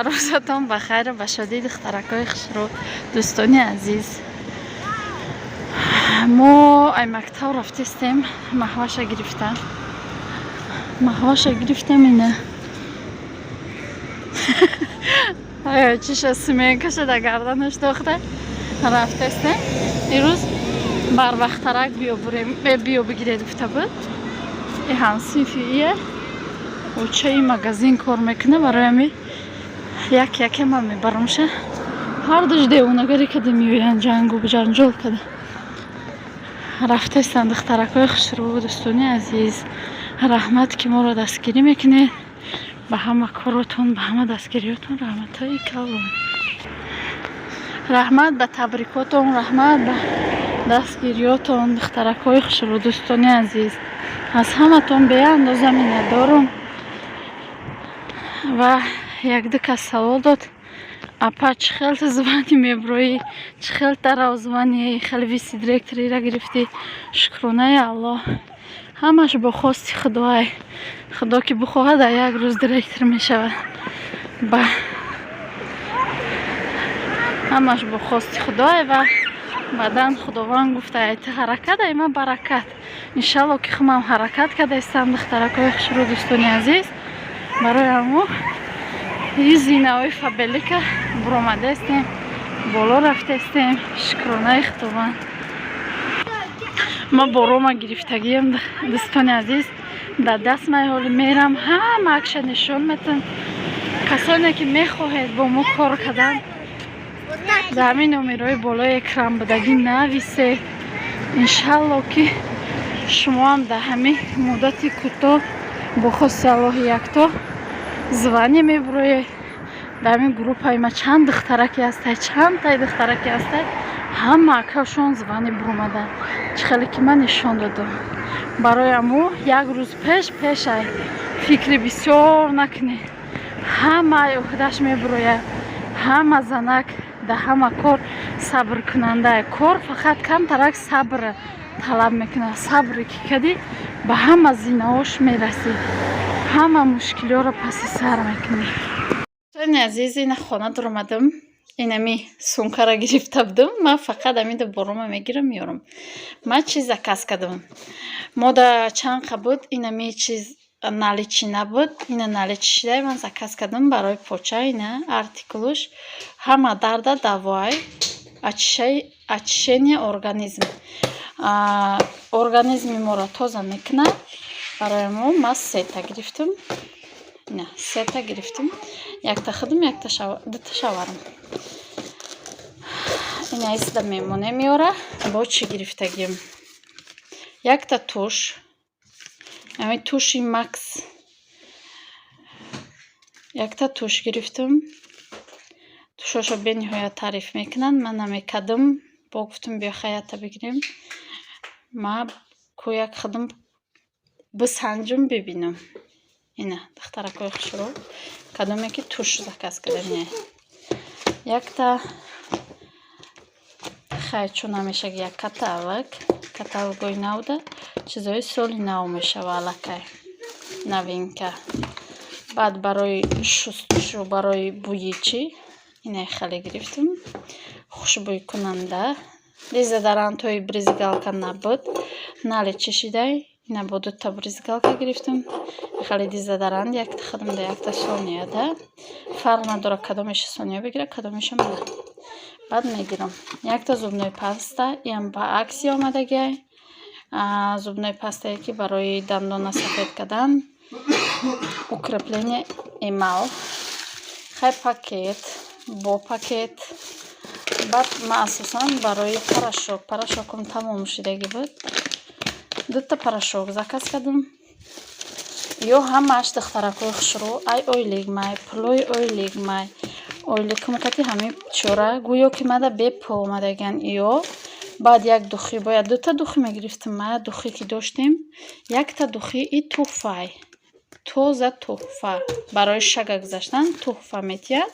روزتان بخیر به شادی دخترکای خسرو دوستانی عزیز. ما ای مکتب رفتیم محوش گرفتن اینه چیش سیمه کشه در گردنش داخته رفتیم این روز بر وقت ترک بیا بگیرید گفته بود این همسیفیه و چه این مگزین کار میکنه برای می یک من میبرمشه هر دوش دیونگری کده میوین جنگو بجنجال کده رفته استند دخترکای خسرو دوستانی عزیز. رحمت که ما رو دستگیری میکنه به همه کاراتون به همه دستگیریاتون رحمت های کلون رحمت به تبریکاتون رحمت به دستگیریاتون دخترکای خسرو دوستانی عزیز. از همه تون به اندازه منت دارم و یک دو کس سوال داد اپا چه خیلی زبانی میبروی چه خیلی در زبانی خیلی ویسی دیرکتری را گرفتی شکرانه الله همش با خواستی خدای خدا که بخواهد یک روز دیرکتر میشود با همش با خواستی خدای و بعدن خداوند گفته ایت حرکت ایما برکت انشالله که خمم حرکت کرده استم دخترکای خسرو دوستانی عزیز برای همو این زینه های فبلی که برامده استیم بالا رفته استیم شکرانه خداوند. ما باروما گرفتگیم دوستان عزیز در دست من حال میرم همه اکش نشون میتن کسانی که میخواهید با ما کار کردن در همین نومیرهای بالای اکرام بدگی نویسید انشالله که شما هم در همین مدتی کوتاه با خواست الله یکتا زوانی میبروی در همین گروپ های ما چند دخترکی هسته چند تای دخترکی هسته همه اکاشون زوانی برومدن چه خیلی که من نشان دادم برای امو یک روز پیش ای فکری بسیار نکنی همه اخدش میبروی همه زنک در همه کار صبر کننده کار فقط کم ترک صبر طلب میکنه صبری که کدی به همه زینه هاش میرسی همه مشکلی ها رو پسی سر میکنی. دوستان عزیز این خانه در اومدم اینمی سونکه را گرفته بودم من فقط امید بارومه میگیرم میارم من چیز کس کردم ما در چند قبود اینمی چیز نالیچی نبود این نالیچی شده من زکس کردم برای پوچه اینه ارتیکلوش همه درد دوای очищение организм ما را تازه میکنه برای ما سه گرفتم نه سه گرفتم یک تا خودم یک تا دو تا شوارم این ایسته میمونه میاره با چی گرفتگیم یک تا توش یعنی توشی مکس یک تا توش گرفتم توشاشو به نهایت تعریف میکنن من نمیکدم با گفتم بیا خیاطه بگیریم ما کویک خودم بسنجم ببینم اینه دخترکای خسرو کدومی که توش زکس کردم یک تا خیلی چون همیشه یک کتالوگوی نو ده چیزای سالی نو میشه والکه نوینکه بعد برای شستشو برای بویچی اینه خیلی گرفتم خوشبوی کننده دیزداران توی بریزگالکا نبود نالی چشیده اینه با دو تا بریزگالکا گرفتم خیلی دیزداران یک تا خودم ده یک تا سونیه ده فرق نداره کدومش سونیه بگیره کدومش من بعد میگیرم یک تا زبنای پاستا این با عکسی آمدگی زبنای پاستا که برای دندان سفید کردن укрепление эмал خیلی پاکت بعد ما اساسا برای پراشوکم تمام شدگی بود دو تا پراشوک زکس کردم یا همش دخترکای خسرو ای اویلیگ مای پلوی اویلیگ مای اویلیگ کمکتی همه چوره گویا که مده به پو آمدگن یا بعد یک دوخی باید دو تا دوخی میگرفتم ما دوخی که داشتیم یک تا دوخی ای توفای توزه توفه برای شگه گذاشتن توفه میتید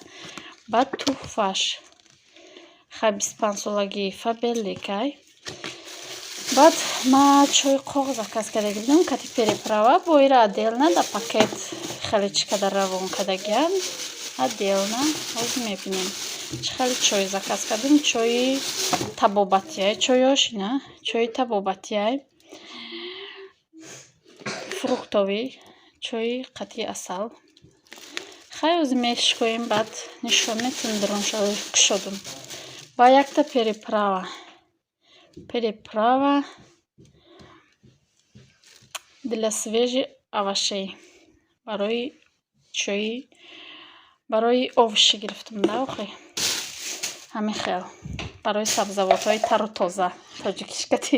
بعد توفهش خیلی 25 سالگی فبلی که بعد ما چوی قوق زکس کرده گیردم کتی پیری پراوه با ایره دیل نه در پاکت خیلی چی کده روان کده گیم отдельно. Ҳозир мебинем чӣ хеле чой заказ кардем. Чои табобатияй чойош ина чои табобатияй фруктовый чои қатъи асал. Хай ҳозир мешкоем баъд нишон метун дроншаи кушодум. Ба якта переправа для свежих овощей. Барои чои барои овощи гирифтам да охи. Ҳамин хел барои сабзавотҳои тару тоза тоҷикишкати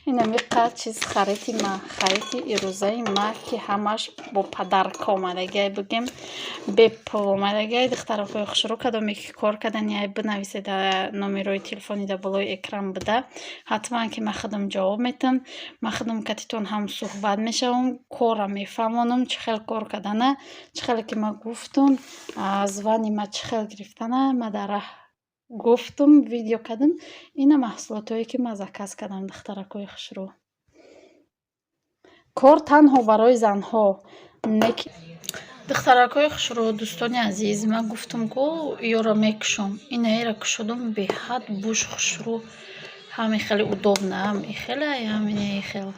инами қад чиз хариди ма хариди ирӯзаи ма ки ҳамаш бо падарка омадагиай бигем бепул омадагиай духтаракҳои хушрӯ кадоме ки кор кардани ай бинависед номерои телефони дар болои экран буда ҳатман ки ма худам ҷавоб метам. Ма худам катитон ҳам суҳбат мешавам корам мефаҳмонам чӣ хел кор кардана чӣ хеле ки ма гуфтум звани ма чӣ хел гирифтана ма дар гуфтум видео кардам. Ина маҳсулотое ки ма заказ кардам духтаракҳои хушрӯ. Кор танҳо барои занҳо не ки духтаракҳои хушрӯ дӯстони азиз ман гуфтум ку ёро мекушам инаеро кушодум беҳад буш хушрӯ ҳамин хеле удобна хеле ҳамин хел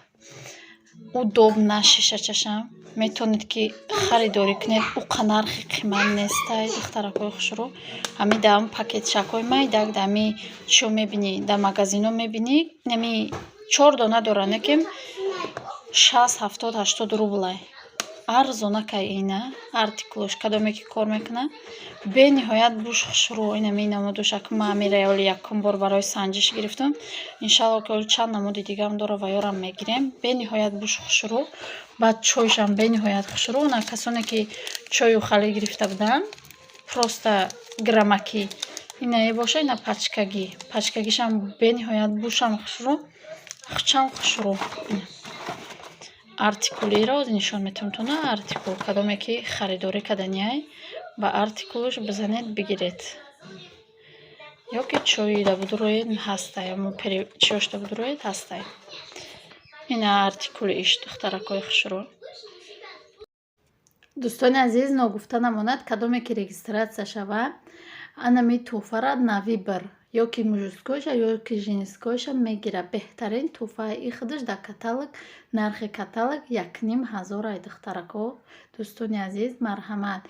удобна шишачашам метавонед ки харидорӣ кунед уқа нархи қимат нестай духтаракҳои хушрӯ ҳамин дар пакетчакҳои майдак дар ҳами чиё мебинӣ дар магазино мебинӣ нами 4 дона дорад некем 60-70-80 рублай арзона кай ина артикулош кадоме ки кор мекунад бениҳоят буш хушрӯ инами намудошак ма амира оли якум бор барои санҷиш гирифтам иншалло ки оли чанд намуди дигарам дора ва ёрам мегирем бениҳоят буш хушрӯ баъд чойшам бениҳоят хушрӯ на касоне ки чою хали гирифта буданд просто грамаки инае боша ина пачкагишам бениҳоят бушам хушрӯ хучам хушрӯ артикулиро нишон метавонам тона артикул кадоме ки харидорӣ каданиай ба артикулаш бизанед бигиред ё ки чои да будуроед ҳастай чиёш да будуроед ҳастай ина артикули иш духтаракҳои хушрӯ. дӯстони азиз ногуфта намонад кадоме ки регистратсия шава анами тӯҳфара нави бир ё ки мужскоиша ё ки женскоиша мегира беҳтарин тӯҳфаи и худаш дар каталог нархи каталог 1500 ай духтаракҳо дӯстони азиз марҳамат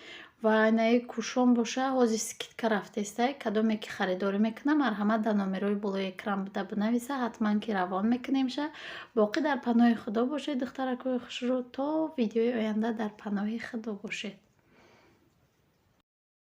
ва инаи кушон боша ҳозир скидка рафтестай кадоме ки харидорӣ мекунам марҳамат дар номерои болои экран буда бинависа ҳатман ки равон мекунемша боқӣ дар паноҳи худо бошед духтаракҳои хушрӯ то видеои оянда дар паноҳи худо бошед.